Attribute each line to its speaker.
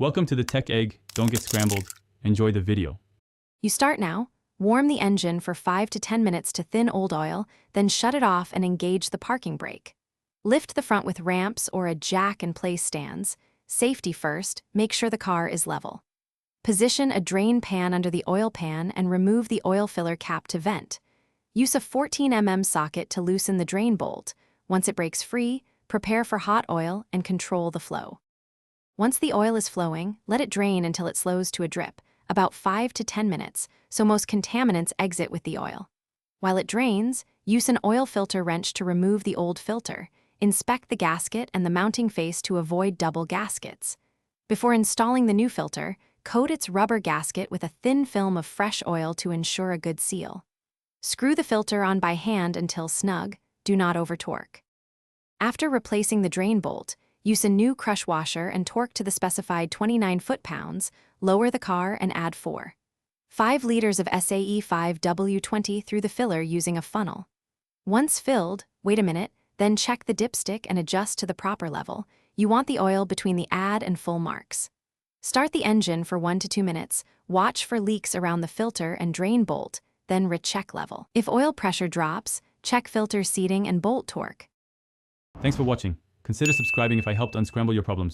Speaker 1: Welcome to the Tech Egg. Don't get scrambled. Enjoy the video.
Speaker 2: You start now, warm the engine for 5 to 10 minutes to thin old oil, then shut it off and engage the parking brake. Lift the front with ramps or a jack-and-place stands. Safety first, make sure the car is level. Position a drain pan under the oil pan and remove the oil filler cap to vent. Use a 14 mm socket to loosen the drain bolt. Once it breaks free, prepare for hot oil and control the flow. Once the oil is flowing, let it drain until it slows to a drip, about 5 to 10 minutes, so most contaminants exit with the oil. While it drains, use an oil filter wrench to remove the old filter. Inspect the gasket and the mounting face to avoid double gaskets. Before installing the new filter, coat its rubber gasket with a thin film of fresh oil to ensure a good seal. Screw the filter on by hand until snug, do not over-torque. After replacing the drain bolt, use a new crush washer and torque to the specified 29 foot-pounds, lower the car and add 5 liters of SAE 5W20 through the filler using a funnel. Once filled, wait a minute, then check the dipstick and adjust to the proper level. You want the oil between the add and full marks. Start the engine for 1 to 2 minutes, watch for leaks around the filter and drain bolt, then recheck level. If oil pressure drops, check filter seating and bolt torque.
Speaker 1: Thanks for watching. Consider subscribing if I helped unscramble your problems.